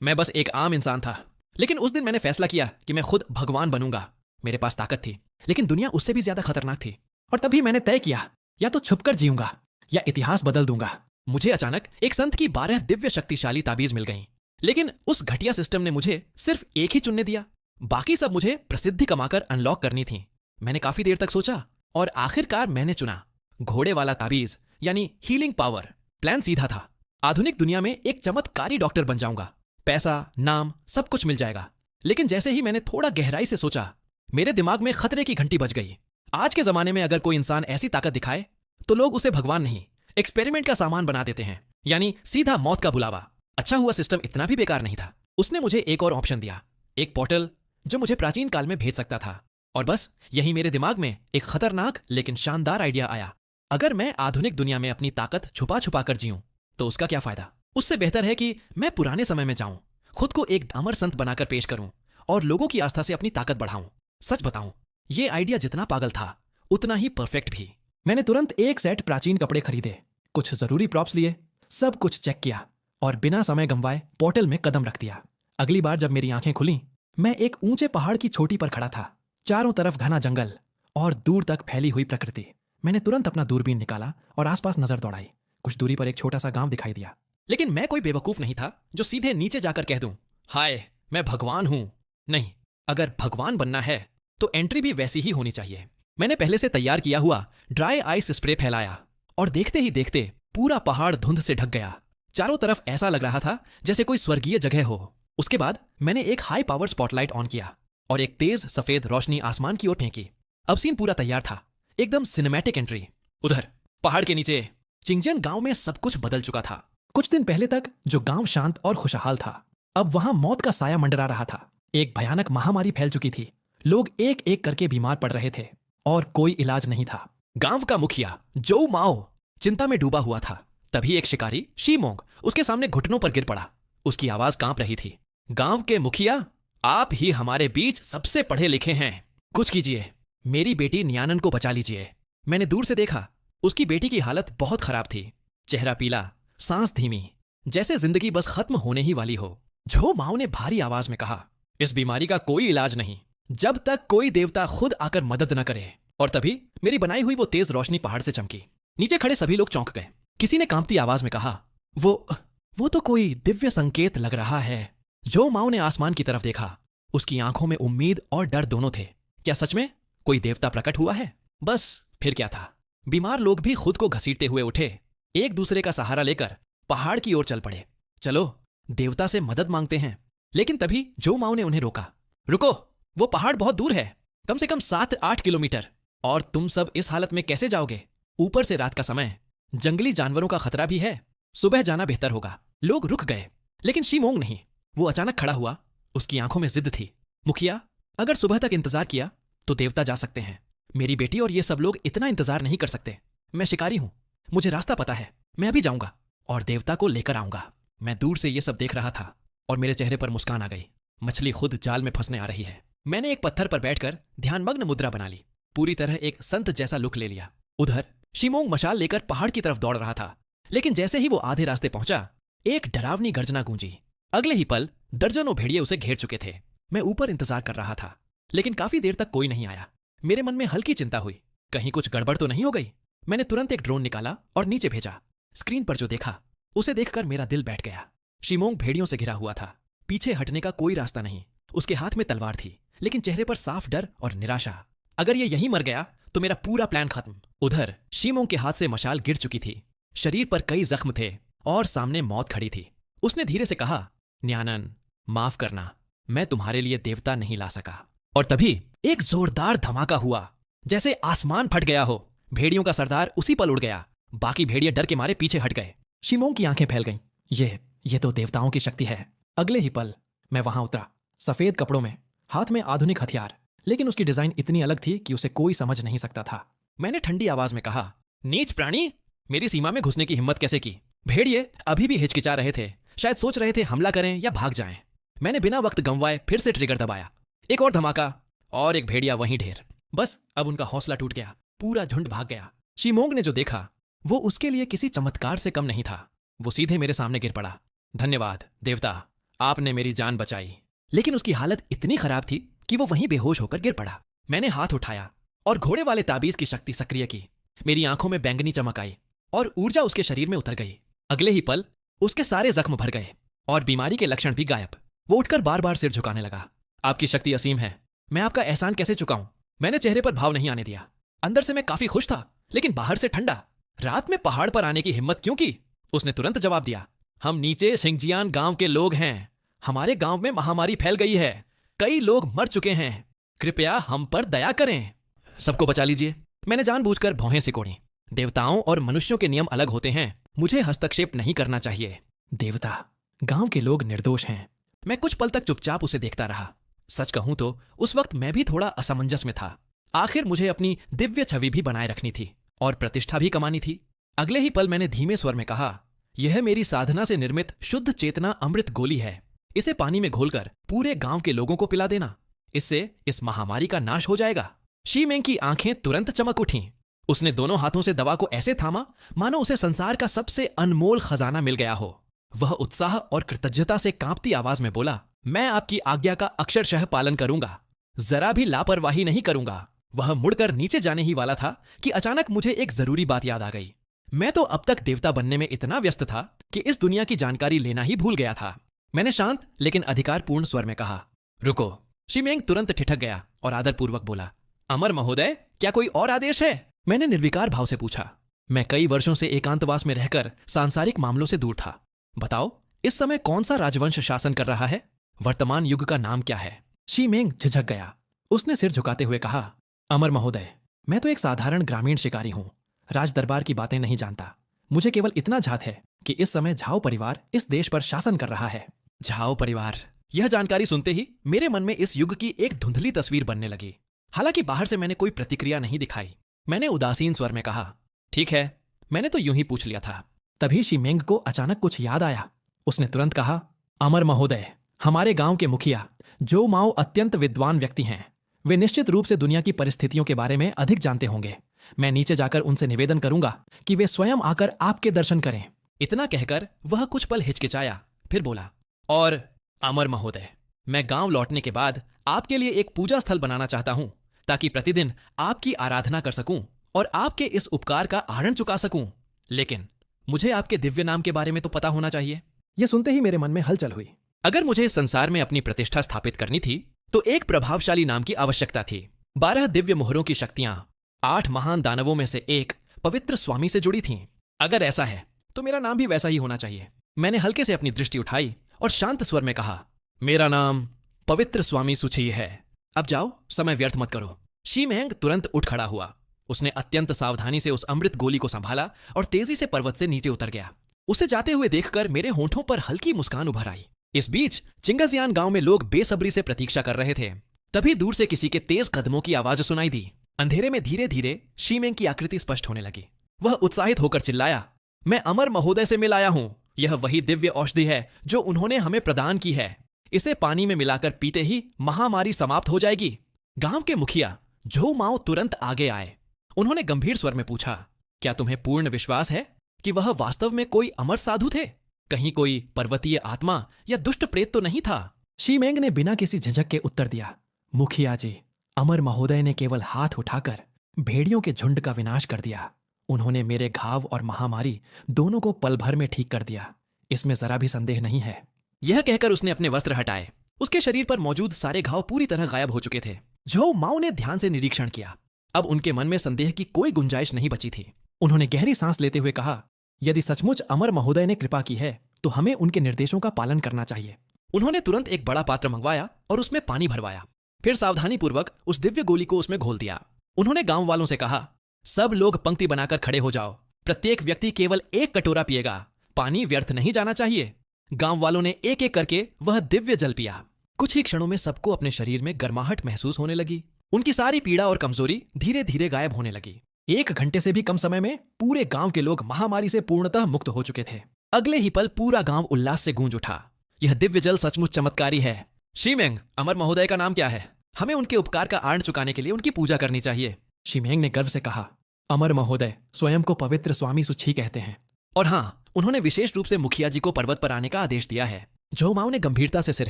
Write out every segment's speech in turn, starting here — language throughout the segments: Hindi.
मैं बस एक आम इंसान था। लेकिन उस दिन मैंने फैसला किया कि मैं खुद भगवान बनूंगा। मेरे पास ताकत थी, लेकिन दुनिया उससे भी ज्यादा खतरनाक थी। और तभी मैंने तय किया, या तो छुपकर जीऊंगा या इतिहास बदल दूंगा। मुझे अचानक एक संत की 12 दिव्य शक्तिशाली ताबीज मिल गईं। लेकिन उस घटिया सिस्टम ने मुझे सिर्फ एक ही चुनने दिया। बाकी सब मुझे प्रसिद्धि कमाकर अनलॉक करनी थी। मैंने काफी देर तक सोचा और आखिरकार मैंने चुना घोड़े वाला ताबीज, यानी हीलिंग पावर। प्लान सीधा था, आधुनिक दुनिया में एक चमत्कारी डॉक्टर बन जाऊंगा। पैसा, नाम, सब कुछ मिल जाएगा। लेकिन जैसे ही मैंने थोड़ा गहराई से सोचा, मेरे दिमाग में खतरे की घंटी बज गई। आज के जमाने में अगर कोई इंसान ऐसी ताकत दिखाए तो लोग उसे भगवान नहीं, एक्सपेरिमेंट का सामान बना देते हैं, यानी सीधा मौत का बुलावा। अच्छा हुआ सिस्टम इतना भी बेकार नहीं था। उसने मुझे एक और ऑप्शन दिया, एक पोर्टल जो मुझे प्राचीन काल में भेज सकता था। और बस यही मेरे दिमाग में एक खतरनाक लेकिन शानदार आइडिया आया। अगर मैं आधुनिक दुनिया में अपनी ताकत छुपा छुपा कर जीऊं तो उसका क्या फायदा। उससे बेहतर है कि मैं पुराने समय में जाऊं, खुद को एक अमर संत बनाकर पेश करूं और लोगों की आस्था से अपनी ताकत बढ़ाऊं। सच बताऊं, ये आइडिया जितना पागल था उतना ही परफेक्ट भी। मैंने तुरंत एक सेट प्राचीन कपड़े खरीदे, कुछ जरूरी प्रॉप्स लिए, सब कुछ चेक किया और बिना समय गंवाए पोर्टल में कदम रख दिया। अगली बार जब मेरी आंखें खुली, मैं एक ऊंचे पहाड़ की चोटी पर खड़ा था। चारों तरफ घना जंगल और दूर तक फैली हुई प्रकृति। मैंने तुरंत अपना दूरबीन निकाला और आसपास नजर दौड़ाई। कुछ दूरी पर एक छोटा सा गांव दिखाई दिया। लेकिन मैं कोई बेवकूफ नहीं था जो सीधे नीचे जाकर कह दूं, हाय मैं भगवान हूं। नहीं, अगर भगवान बनना है तो एंट्री भी वैसी ही होनी चाहिए। मैंने पहले से तैयार किया हुआ ड्राई आइस स्प्रे फैलाया और देखते ही देखते पूरा पहाड़ धुंध से ढक गया। चारों तरफ ऐसा लग रहा था जैसे कोई स्वर्गीय जगह हो। उसके बाद मैंने एक हाई पावर स्पॉटलाइट ऑन किया और एक तेज सफेद रोशनी आसमान की ओर फेंकी। अब सीन पूरा तैयार था, एकदम सिनेमैटिक एंट्री। उधर पहाड़ के नीचे चिंगजन गांव में सब कुछ बदल चुका था। कुछ दिन पहले तक जो गांव शांत और खुशहाल था, अब वहां मौत का साया मंडरा रहा था। एक भयानक महामारी फैल चुकी थी। लोग एक एक करके बीमार पड़ रहे थे और कोई इलाज नहीं था। गांव का मुखिया जो माओ चिंता में डूबा हुआ था। तभी एक शिकारी शीमोंग उसके सामने घुटनों पर गिर पड़ा। उसकी आवाज कांप रही थी, गांव के मुखिया, आप ही हमारे बीच सबसे पढ़े लिखे हैं, कुछ कीजिए, मेरी बेटी न्यानन को बचा लीजिए। मैंने दूर से देखा, उसकी बेटी की हालत बहुत खराब थी। चेहरा पीला, सांस धीमी, जैसे जिंदगी बस खत्म होने ही वाली हो। झो माओ ने भारी आवाज में कहा, इस बीमारी का कोई इलाज नहीं जब तक कोई देवता खुद आकर मदद न करे। और तभी मेरी बनाई हुई वो तेज रोशनी पहाड़ से चमकी। नीचे खड़े सभी लोग चौंक गए। किसी ने कांपती आवाज में कहा, वो तो कोई दिव्य संकेत लग रहा है। जो माओ ने आसमान की तरफ देखा। उसकी आंखों में उम्मीद और डर दोनों थे। क्या सच में कोई देवता प्रकट हुआ है? बस फिर क्या था। बीमार लोग भी खुद को घसीटते हुए उठे, एक दूसरे का सहारा लेकर पहाड़ की ओर चल पड़े। चलो देवता से मदद मांगते हैं। लेकिन तभी जो माओ ने उन्हें रोका, रुको, वो पहाड़ बहुत दूर है, कम से कम 7-8 किलोमीटर। और तुम सब इस हालत में कैसे जाओगे? ऊपर से रात का समय, जंगली जानवरों का खतरा भी है, सुबह जाना बेहतर होगा। लोग रुक गए, लेकिन शीमोंग नहीं। वो अचानक खड़ा हुआ, उसकी आंखों में जिद थी। मुखिया, अगर सुबह तक इंतजार किया तो देवता जा सकते हैं। मेरी बेटी और ये सब लोग इतना इंतजार नहीं कर सकते। मैं शिकारी हूं, मुझे रास्ता पता है। मैं अभी जाऊंगा और देवता को लेकर आऊंगा। मैं दूर से ये सब देख रहा था और मेरे चेहरे पर मुस्कान आ गई। मछली खुद जाल में फंसने आ रही है। मैंने एक पत्थर पर बैठकर ध्यानमग्न मुद्रा बना ली, पूरी तरह एक संत जैसा लुक ले लिया। उधर शीमोंग मशाल लेकर पहाड़ की तरफ दौड़ रहा था। लेकिन जैसे ही वो आधे रास्ते पहुंचा, एक डरावनी गर्जना गूंजी। अगले ही पल दर्जनों भेड़िए उसे घेर चुके थे। मैं ऊपर इंतजार कर रहा था, लेकिन काफी देर तक कोई नहीं आया। मेरे मन में हल्की चिंता हुई, कहीं कुछ गड़बड़ तो नहीं हो गई। मैंने तुरंत एक ड्रोन निकाला और नीचे भेजा। स्क्रीन पर जो देखा उसे देखकर मेरा दिल बैठ गया। शीमोंग भेड़ियों से घिरा हुआ था, पीछे हटने का कोई रास्ता नहीं। उसके हाथ में तलवार थी, लेकिन चेहरे पर साफ डर और निराशा। अगर ये यहीं मर गया तो मेरा पूरा प्लान खत्म। उधर शीमोंग के हाथ से मशाल गिर चुकी थी, शरीर पर कई जख्म थे और सामने मौत खड़ी थी। उसने धीरे से कहा, न्यानन, माफ करना, मैं तुम्हारे लिए देवता नहीं ला सका। और तभी एक जोरदार धमाका हुआ, जैसे आसमान फट गया हो। भेड़ियों का सरदार उसी पल उड़ गया। बाकी भेड़िए डर के मारे पीछे हट गए। शीमोंग की आंखें फैल गईं। ये तो देवताओं की शक्ति है। अगले ही पल मैं वहां उतरा, सफेद कपड़ों में, हाथ में आधुनिक हथियार, लेकिन उसकी डिजाइन इतनी अलग थी कि उसे कोई समझ नहीं सकता था। मैंने ठंडी आवाज में कहा, नीच प्राणी, मेरी सीमा में घुसने की हिम्मत कैसे की? भेड़िए अभी भी हिचकिचा रहे थे, शायद सोच रहे थे हमला करें या भाग जाएं। मैंने बिना वक्त गंवाए फिर से ट्रिगर दबाया। एक और धमाका और एक भेड़िया वहीं ढेर। बस अब उनका हौसला टूट गया, पूरा झुंड भाग गया। शीमोंग ने जो देखा वो उसके लिए किसी चमत्कार से कम नहीं था। वो सीधे मेरे सामने गिर पड़ा। धन्यवाद देवता, आपने मेरी जान बचाई। लेकिन उसकी हालत इतनी खराब थी कि वो वहीं बेहोश होकर गिर पड़ा। मैंने हाथ उठाया और घोड़े वाले ताबीज की शक्ति सक्रिय की। मेरी आंखों में बैंगनी चमक आई और ऊर्जा उसके शरीर में उतर गई। अगले ही पल उसके सारे जख्म भर गए और बीमारी के लक्षण भी गायब। वो उठकर बार बार सिर झुकाने लगा। आपकी शक्ति असीम है, मैं आपका एहसान कैसे चुकाऊं? मैंने चेहरे पर भाव नहीं आने दिया। अंदर से मैं काफी खुश था, लेकिन बाहर से ठंडा। रात में पहाड़ पर आने की हिम्मत क्यों की? उसने तुरंत जवाब दिया, हम नीचे शिंगजियान गांव के लोग हैं। हमारे गांव में महामारी फैल गई है, कई लोग मर चुके हैं। कृपया हम पर दया करें, सबको बचा लीजिए। मैंने जानबूझकर भौहें सिकोड़ी। देवताओं और मनुष्यों के नियम अलग होते हैं, मुझे हस्तक्षेप नहीं करना चाहिए। देवता, गांव के लोग निर्दोष हैं। मैं कुछ पल तक चुपचाप उसे देखता रहा। सच कहूं तो उस वक्त मैं भी थोड़ा असमंजस में था। आखिर मुझे अपनी दिव्य छवि भी बनाए रखनी थी और प्रतिष्ठा भी कमानी थी। अगले ही पल मैंने धीमे स्वर में कहा, यह मेरी साधना से निर्मित शुद्ध चेतना अमृत गोली है। इसे पानी में घोलकर पूरे गांव के लोगों को पिला देना। इससे इस महामारी का नाश हो जाएगा। शी मेंग की आंखें तुरंत चमक उठीं। उसने दोनों हाथों से दवा को ऐसे थामा मानो उसे संसार का सबसे अनमोल खजाना मिल गया हो। वह उत्साह और कृतज्ञता से कांपती आवाज में बोला, मैं आपकी आज्ञा का अक्षरशः पालन करूंगा, जरा भी लापरवाही नहीं करूंगा। वह मुड़कर नीचे जाने ही वाला था कि अचानक मुझे एक जरूरी बात याद आ गई। मैं तो अब तक देवता बनने में इतना व्यस्त था कि इस दुनिया की जानकारी लेना ही भूल गया था। मैंने शांत लेकिन अधिकारपूर्ण स्वर में कहा, रुको। शी मेंग तुरंत ठिठक गया और आदरपूर्वक बोला, अमर महोदय, क्या कोई और आदेश है? मैंने निर्विकार भाव से पूछा। मैं कई वर्षों से एकांतवास में रहकर सांसारिक मामलों से दूर था। बताओ, इस समय कौन सा राजवंश शासन कर रहा है? वर्तमान युग का नाम क्या है? शी मेंग झिझक गया। उसने सिर झुकाते हुए कहा, अमर महोदय, मैं तो एक साधारण ग्रामीण शिकारी हूं, राज दरबार की बातें नहीं जानता। मुझे केवल इतना झात है कि इस समय झाओ परिवार इस देश पर शासन कर रहा है। झाओ परिवार, यह जानकारी सुनते ही मेरे मन में इस युग की एक धुंधली तस्वीर बनने लगी। हालांकि बाहर से मैंने कोई प्रतिक्रिया नहीं दिखाई। मैंने उदासीन स्वर में कहा, ठीक है, मैंने तो यूं ही पूछ लिया था। तभी शी मेंग को अचानक कुछ याद आया। उसने तुरंत कहा, अमर महोदय, हमारे गांव के मुखिया जो माओ अत्यंत विद्वान व्यक्ति हैं। वे निश्चित रूप से दुनिया की परिस्थितियों के बारे में अधिक जानते होंगे। मैं नीचे जाकर उनसे निवेदन करूंगा कि वे स्वयं आकर आपके दर्शन करें। इतना कहकर वह कुछ पल हिचकिचाया, फिर बोला, और अमर महोदय, मैं गांव लौटने के बाद आपके लिए एक पूजा स्थल बनाना चाहता हूं, ताकि प्रतिदिन आपकी आराधना कर सकूं और आपके इस उपकार का आहरण चुका सकूं। लेकिन मुझे आपके दिव्य नाम के बारे में तो पता होना चाहिए। यह सुनते ही मेरे मन में हलचल हुई। अगर मुझे इस संसार में अपनी प्रतिष्ठा स्थापित करनी थी तो एक प्रभावशाली नाम की आवश्यकता थी। 12 दिव्य मोहरों की शक्तियां 8 महान दानवों में से एक पवित्र स्वामी से जुड़ी थीं। अगर ऐसा है तो मेरा नाम भी वैसा ही होना चाहिए। मैंने हल्के से अपनी दृष्टि उठाई और शांत स्वर में कहा, मेरा नाम पवित्र स्वामी सुची है। अब जाओ, समय व्यर्थ मत करो। शी मेंग तुरंत उठ खड़ा हुआ। उसने अत्यंत सावधानी से उस अमृत गोली को संभाला और तेजी से पर्वत से नीचे उतर गया। उसे जाते हुए देखकर मेरे होंठों पर हल्की मुस्कान उभर आई। इस बीच चिंगजियान गांव में लोग बेसब्री से प्रतीक्षा कर रहे थे। तभी दूर से किसी के तेज कदमों की आवाज सुनाई दी। अंधेरे में धीरे धीरे शी मेंग की आकृति स्पष्ट होने लगी। वह उत्साहित होकर चिल्लाया, मैं अमर महोदय से मिल आया हूं। यह वही दिव्य औषधि है जो उन्होंने हमें प्रदान की है। इसे पानी में मिलाकर पीते ही महामारी समाप्त हो जाएगी। गांव के मुखिया झो माओ तुरंत आगे आए। उन्होंने गंभीर स्वर में पूछा, क्या तुम्हें पूर्ण विश्वास है कि वह वास्तव में कोई अमर साधु थे? कहीं कोई पर्वतीय आत्मा या दुष्ट प्रेत तो नहीं था? शी मेंग ने बिना किसी झिझक के उत्तर दिया, मुखिया जी, अमर महोदय ने केवल हाथ उठाकर भेड़ियों के झुंड का विनाश कर दिया। उन्होंने मेरे घाव और महामारी दोनों को पल भर में ठीक कर दिया। इसमें जरा भी संदेह नहीं है। यह कहकर उसने अपने वस्त्र हटाए। उसके शरीर पर मौजूद सारे घाव पूरी तरह गायब हो चुके थे। झो माओ ने ध्यान से निरीक्षण किया। अब उनके मन में संदेह की कोई गुंजाइश नहीं बची थी। उन्होंने गहरी सांस लेते हुए कहा, यदि सचमुच अमर महोदय ने कृपा की है तो हमें उनके निर्देशों का पालन करना चाहिए। उन्होंने तुरंत एक बड़ा पात्र मंगवाया और उसमें पानी भरवाया। फिर सावधानी पूर्वक उस दिव्य गोली को उसमें घोल दिया। उन्होंने गांव वालों से कहा, सब लोग पंक्ति बनाकर खड़े हो जाओ। प्रत्येक व्यक्ति केवल एक कटोरा पिएगा। पानी व्यर्थ नहीं जाना चाहिए। गांव वालों ने एक एक करके वह दिव्य जल पिया। कुछ ही क्षणों में सबको अपने शरीर में गर्माहट महसूस होने लगी। उनकी सारी पीड़ा और कमजोरी धीरे धीरे गायब होने लगी। 1 घंटे से भी कम समय में पूरे गांव के लोग महामारी से पूर्णतः मुक्त हो चुके थे। अगले ही पल पूरा गांव उल्लास से गूंज उठा। यह दिव्य जल सचमुच चमत्कारी है। शी मेंग, अमर महोदय का नाम क्या है? हमें उनके उपकार का आर्ण चुकाने के लिए उनकी पूजा करनी चाहिए। शी मेंग ने गर्व से कहा, अमर महोदय स्वयं को पवित्र स्वामी सुची कहते हैं। और हाँ, उन्होंने विशेष रूप से मुखिया जी को पर्वत पर आने का आदेश दिया है। झोमाओ ने गंभीरता से सिर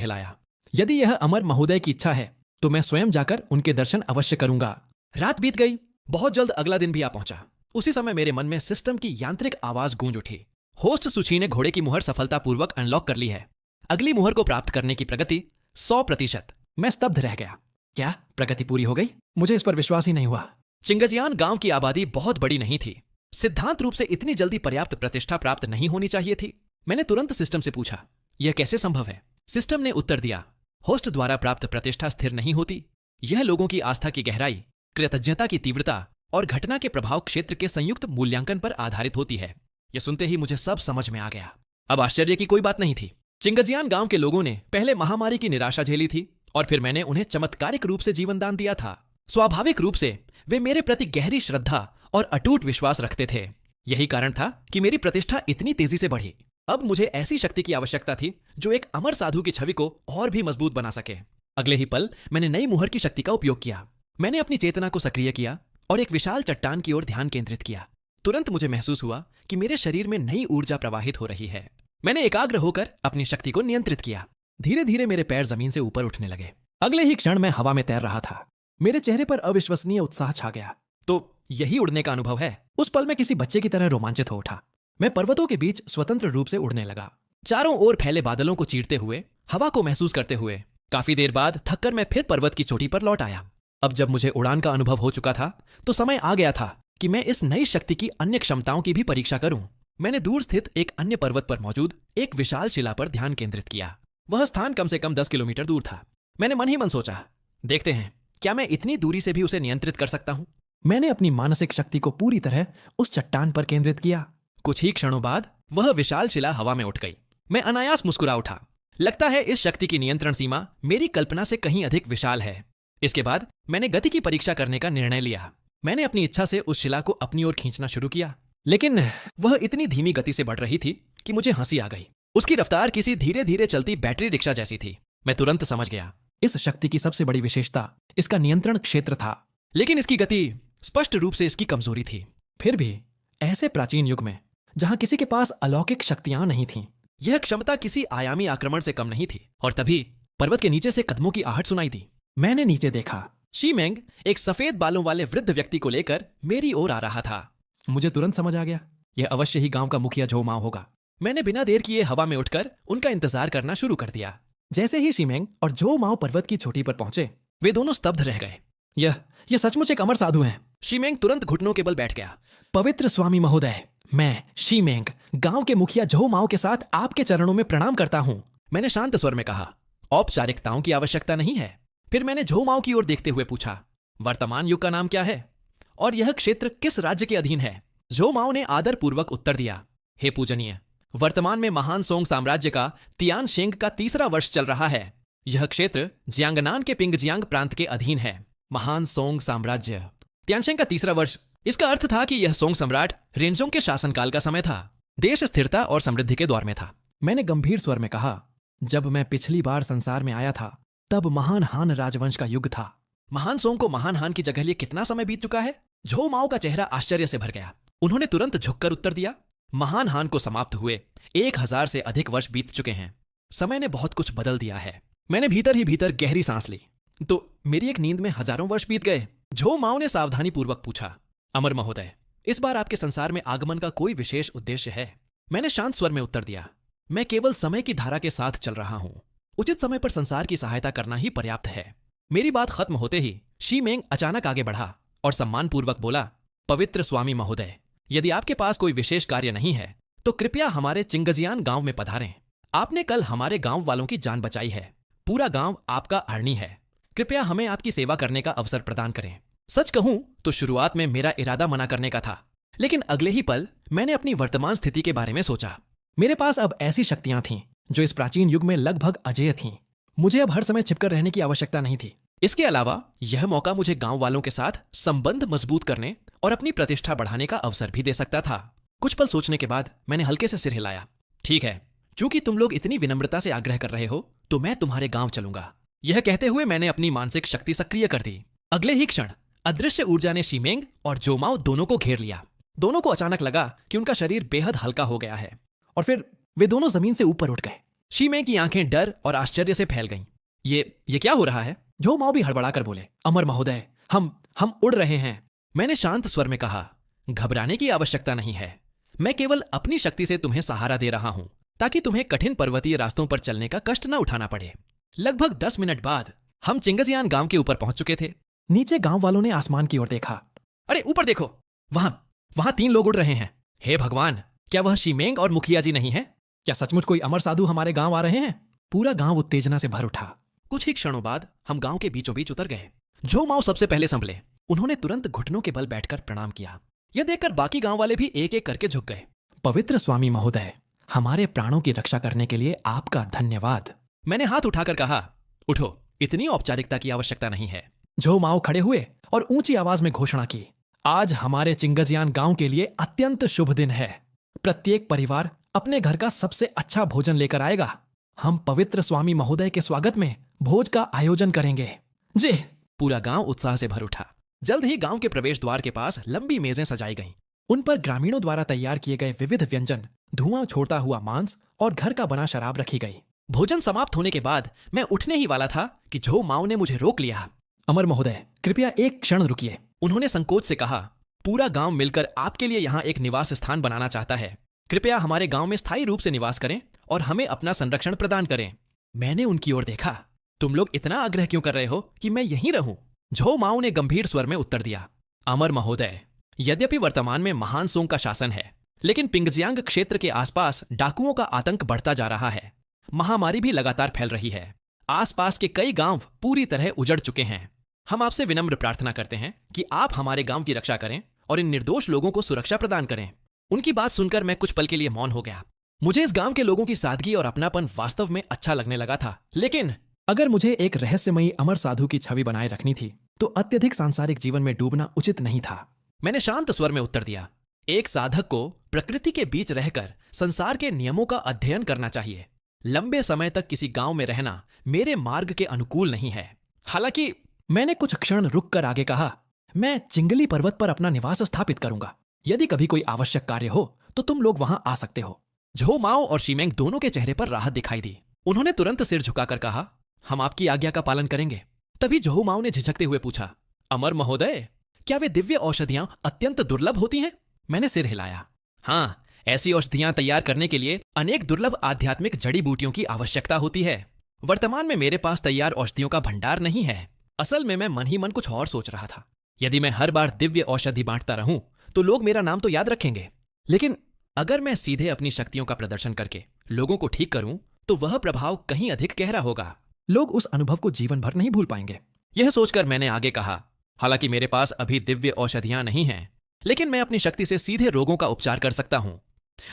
हिलाया। यदि यह अमर महोदय की इच्छा है तो मैं स्वयं जाकर उनके दर्शन अवश्य करूंगा। रात बीत गई। बहुत जल्द अगला दिन भी आ पहुंचा। उसी समय मेरे मन में सिस्टम की यांत्रिक आवाज गूंज उठी। होस्ट सुची ने घोड़े की मुहर सफलतापूर्वक अनलॉक कर ली है। अगली मुहर को प्राप्त करने की प्रगति 100%। मैं स्तब्ध रह गया। क्या प्रगति पूरी हो गई? मुझे इस पर विश्वास ही नहीं हुआ। चिंगजियान गांव की आबादी बहुत बड़ी नहीं थी। सिद्धांत रूप से इतनी जल्दी पर्याप्त प्रतिष्ठा प्राप्त नहीं होनी चाहिए थी। मैंने तुरंत सिस्टम से पूछा, यह कैसे संभव है? सिस्टम ने उत्तर दिया, होस्ट द्वारा प्राप्त प्रतिष्ठा स्थिर नहीं होती। यह लोगों की आस्था की गहराई, कृतज्ञता की तीव्रता और घटना के प्रभाव क्षेत्र के संयुक्त मूल्यांकन पर आधारित होती है। यह सुनते ही मुझे सब समझ में आ गया। अब आश्चर्य की कोई बात नहीं थी। चिंगजियान गांव के लोगों ने पहले महामारी की निराशा झेली थी और फिर मैंने उन्हें चमत्कारिक रूप से जीवन दान दिया था। स्वाभाविक रूप से वे मेरे प्रति गहरी श्रद्धा और अटूट विश्वास रखते थे। यही कारण था कि मेरी प्रतिष्ठा इतनी तेजी से बढ़ी। अब मुझे ऐसी शक्ति की आवश्यकता थी जो एक अमर साधु की छवि को और भी मजबूत बना सके। अगले ही पल मैंने नई मुहर की शक्ति का उपयोग किया। मैंने अपनी चेतना को सक्रिय किया और एक विशाल चट्टान की ओर ध्यान केंद्रित किया। तुरंत मुझे महसूस हुआ कि मेरे शरीर में नई ऊर्जा प्रवाहित हो रही है। मैंने एकाग्र होकर अपनी शक्ति को नियंत्रित किया। धीरे धीरे मेरे पैर जमीन से ऊपर उठने लगे। अगले ही क्षण मैं हवा में तैर रहा था। मेरे चेहरे पर अविश्वसनीय उत्साह छा गया। तो यही उड़ने का अनुभव है। उस पल मैं किसी बच्चे की तरह रोमांचित हो उठा। मैं पर्वतों के बीच स्वतंत्र रूप से उड़ने लगा, चारों ओर फैले बादलों को चीरते हुए, हवा को महसूस करते हुए। काफी देर बाद थककर मैं फिर पर्वत की चोटी पर लौट आया। अब जब मुझे उड़ान का अनुभव हो चुका था तो समय आ गया था कि मैं इस नई शक्ति की अन्य क्षमताओं की भी परीक्षा करूं। मैंने दूर स्थित एक अन्य पर्वत पर मौजूद एक विशाल शिला पर ध्यान केंद्रित किया। वह स्थान कम से कम 10 किलोमीटर दूर था। मैंने मन ही मन सोचा, देखते हैं क्या मैं इतनी दूरी से भी उसे नियंत्रित कर सकता हूं। मैंने अपनी मानसिक शक्ति को पूरी तरह उस चट्टान पर केंद्रित किया। कुछ ही क्षणों बाद वह विशाल शिला हवा में उठ गई। मैं अनायास मुस्कुरा उठा। लगता है इस शक्ति की नियंत्रण सीमा मेरी कल्पना से कहीं अधिक विशाल है। इसके बाद मैंने गति की परीक्षा करने का निर्णय लिया। मैंने अपनी इच्छा से उस शिला को अपनी ओर खींचना शुरू किया, लेकिन वह इतनी धीमी गति से बढ़ रही थी कि मुझे हंसी आ गई। उसकी रफ्तार किसी धीरे धीरे चलती बैटरी रिक्शा जैसी थी। मैं तुरंत समझ गया, इस शक्ति की सबसे बड़ी विशेषता इसका नियंत्रण क्षेत्र था, लेकिन इसकी गति स्पष्ट रूप से इसकी कमजोरी थी। फिर भी ऐसे प्राचीन युग में जहां किसी के पास अलौकिक शक्तियां नहीं थीं, यह क्षमता किसी आयामी आक्रमण से कम नहीं थी। और तभी पर्वत के नीचे से कदमों की आहट सुनाई दी। मैंने नीचे देखा। शीमेंग एक सफेद बालों वाले वृद्ध व्यक्ति को लेकर मेरी ओर आ रहा था। मुझे तुरंत समझ आ गया, यह अवश्य ही गांव का मुखिया झोमाओ होगा। मैंने बिना देर किए हवा में उठकर उनका इंतजार करना शुरू कर दिया। जैसे ही शीमेंग और झोमाओ पर्वत की चोटी पर पहुंचे, वे दोनों स्तब्ध रह गए। यह सचमुच एक अमर साधु हैं। शीमेंग तुरंत घुटनों के बल बैठ गया। पवित्र स्वामी महोदय, मैं शीमेंग गांव के मुखिया झोमाओ के साथ आपके चरणों में प्रणाम करता हूं। मैंने शांत स्वर में कहा। औपचारिकताओं की आवश्यकता नहीं है। फिर मैंने झोमाओ की ओर देखते हुए पूछा, वर्तमान युग का नाम क्या है और यह क्षेत्र किस राज्य के अधीन है? झोमाओ ने आदर पूर्वक उत्तर दिया, हे पूजनीय, वर्तमान में महान सोंग साम्राज्य का तियान शेंग का 3रा वर्ष चल रहा है। यह क्षेत्र जियांगनान के पिंगजियांग प्रांत के अधीन है। महान सोंग साम्राज्य, तियानशेंग का 3रा वर्ष। इसका अर्थ था कि यह सोंग सम्राट रेंजोंग के शासनकाल का समय था। देश स्थिरता और समृद्धि के द्वार में था। मैंने गंभीर स्वर में कहा, जब मैं पिछली बार संसार में आया था तब महान हान राजवंश का युग था। महान सोंग को महान हान की जगह लिए कितना समय बीत चुका है? झोमाओ का चेहरा आश्चर्य से भर गया। उन्होंने तुरंत झुककर उत्तर दिया, महान हान को समाप्त हुए 1000 से अधिक वर्ष बीत चुके हैं। समय ने बहुत कुछ बदल दिया है। मैंने भीतर ही भीतर गहरी सांस ली। तो मेरी एक नींद में हजारों वर्ष बीत गए? झोमाओ ने सावधानी पूर्वक पूछा। अमर महोदय, इस बार आपके संसार में आगमन का कोई विशेष उद्देश्य है? मैंने शांत स्वर में उत्तर दिया, मैं केवल समय की धारा के साथ चल रहा हूं। उचित समय पर संसार की सहायता करना ही पर्याप्त है। मेरी बात खत्म होते ही शीमेंग अचानक आगे बढ़ा और सम्मानपूर्वक बोला, पवित्र स्वामी महोदय, यदि आपके पास कोई विशेष कार्य नहीं है तो कृपया हमारे चिंगजियान गांव में पधारें। आपने कल हमारे गांव वालों की जान बचाई है। पूरा गांव आपका अरणी है। कृपया हमें आपकी सेवा करने का अवसर प्रदान करें। सच कहूं तो शुरुआत में मेरा इरादा मना करने का था, लेकिन अगले ही पल मैंने अपनी वर्तमान स्थिति के बारे में सोचा। मेरे पास अब ऐसी शक्तियां थीं जो इस प्राचीन युग में लगभग अजेय थीं। मुझे अब हर समय छिपकर रहने की आवश्यकता नहीं थी। इसके अलावा यह मौका मुझे गांव वालों के साथ संबंध मजबूत करने और अपनी प्रतिष्ठा बढ़ाने का अवसर भी दे सकता था। कुछ पल सोचने के बाद मैंने हल्के से सिर हिलाया। ठीक है, चूंकि तुम लोग इतनी विनम्रता से आग्रह कर रहे हो तो मैं तुम्हारे गांव चलूंगा। यह कहते हुए मैंने अपनी मानसिक शक्ति सक्रिय कर दी। अगले ही क्षण अदृश्य ऊर्जा ने शीमेंग और जोमाओ दोनों को घेर लिया। दोनों को अचानक लगा कि उनका शरीर बेहद हल्का हो गया है और फिर वे दोनों जमीन से ऊपर उठ गए। शीमे की आंखें डर और आश्चर्य से फैल गईं। ये क्या हो रहा है? झो माओ भी हड़बड़ा कर बोले, अमर महोदय, हम उड़ रहे हैं। मैंने शांत स्वर में कहा, घबराने की आवश्यकता नहीं है। मैं केवल अपनी शक्ति से तुम्हें सहारा दे रहा हूं ताकि तुम्हें कठिन पर्वतीय रास्तों पर चलने का कष्ट न उठाना पड़े। लगभग 10 मिनट बाद हम चिंगजियान गांव के ऊपर पहुंच चुके थे। नीचे गांव वालों ने आसमान की ओर देखा। अरे ऊपर देखो, वहां 3 लोग उड़ रहे हैं। हे भगवान, क्या वह शीमेंग और मुखिया जी नहीं है? क्या सचमुच कोई अमर साधु हमारे गांव आ रहे हैं? पूरा गांव उत्तेजना से भर उठा। कुछ ही क्षणों बाद हम गांव के बीचों बीच उतर गए। झो माओ सबसे पहले संभले। उन्होंने तुरंत घुटनों के बल बैठकर प्रणाम किया। यह देखकर बाकी गांव वाले भी एक एक करके झुक गए। पवित्र स्वामी महोदय, हमारे प्राणों की रक्षा करने के लिए आपका धन्यवाद। मैंने हाथ उठाकर कहा, उठो, इतनी औपचारिकता की आवश्यकता नहीं है। झो माओ खड़े हुए और ऊंची आवाज में घोषणा की, आज हमारे चिंगजियान गांव के लिए अत्यंत शुभ दिन है। प्रत्येक परिवार अपने घर का सबसे अच्छा भोजन लेकर आएगा। हम पवित्र स्वामी महोदय के स्वागत में भोज का आयोजन करेंगे। जी। पूरा गांव उत्साह से भर उठा। जल्द ही गांव के प्रवेश द्वार के पास लंबी मेजें सजाई गईं। उन पर ग्रामीणों द्वारा तैयार किए गए विविध व्यंजन, धुआं छोड़ता हुआ मांस और घर का बना शराब रखी गई। भोजन समाप्त होने के बाद मैं उठने ही वाला था कि झो माओ ने मुझे रोक लिया। अमर महोदय, कृपया एक क्षण रुकिए। उन्होंने संकोच से कहा, पूरा गांव मिलकर आपके लिए यहाँ एक निवास स्थान बनाना चाहता है। कृपया हमारे गांव में स्थायी रूप से निवास करें और हमें अपना संरक्षण प्रदान करें। मैंने उनकी ओर देखा। तुम लोग इतना आग्रह क्यों कर रहे हो कि मैं यहीं रहूं? झो माओ ने गंभीर स्वर में उत्तर दिया, अमर महोदय, यद्यपि वर्तमान में महान सोंग का शासन है, लेकिन पिंगजियांग क्षेत्र के आसपास डाकुओं का आतंक बढ़ता जा रहा है। महामारी भी लगातार फैल रही है। आसपास के कई गांव पूरी तरह उजड़ चुके हैं। हम आपसे विनम्र प्रार्थना करते हैं कि आप हमारे गांव की रक्षा करें और इन निर्दोष लोगों को सुरक्षा प्रदान करें। उनकी बात सुनकर मैं कुछ पल के लिए मौन हो गया। मुझे इस गांव के लोगों की सादगी और अपनापन वास्तव में अच्छा लगने लगा था, लेकिन अगर मुझे एक रहस्यमयी अमर साधु की छवि बनाए रखनी थी तो अत्यधिक सांसारिक जीवन में डूबना उचित नहीं था। मैंने शांत स्वर में उत्तर दिया, एक साधक को प्रकृति के बीच रहकर संसार के नियमों का अध्ययन करना चाहिए। लंबे समय तक किसी गांव में रहना मेरे मार्ग के अनुकूल नहीं है। हालांकि मैंने कुछ क्षण रुक कर आगे कहा, मैं चिंगली पर्वत पर अपना निवास स्थापित करूंगा। यदि कभी कोई आवश्यक कार्य हो तो तुम लोग वहां आ सकते हो। झो माओ और शीमेंग दोनों के चेहरे पर राहत दिखाई दी। उन्होंने तुरंत सिर झुकाकर कहा, हम आपकी आज्ञा का पालन करेंगे। तभी झो माओ ने झिझकते हुए पूछा, अमर महोदय, क्या वे दिव्य औषधियां अत्यंत दुर्लभ होती हैं? मैंने सिर हिलाया। हाँ, ऐसी औषधियां तैयार करने के लिए अनेक दुर्लभ आध्यात्मिक जड़ी बूटियों की आवश्यकता होती है। वर्तमान में मेरे पास तैयार औषधियों का भंडार नहीं है। असल में मैं मन ही मन कुछ और सोच रहा था। यदि मैं हर बार दिव्य औषधि बांटता रहूं तो लोग मेरा नाम तो याद रखेंगे, लेकिन अगर मैं सीधे अपनी शक्तियों का प्रदर्शन करके लोगों को ठीक करूं तो वह प्रभाव कहीं अधिक गहरा होगा। लोग उस अनुभव को जीवन भर नहीं भूल पाएंगे। यह सोचकर मैंने आगे कहा, हालांकि मेरे पास अभी दिव्य औषधियां नहीं हैं, लेकिन मैं अपनी शक्ति से सीधे रोगों का उपचार कर सकता हूं।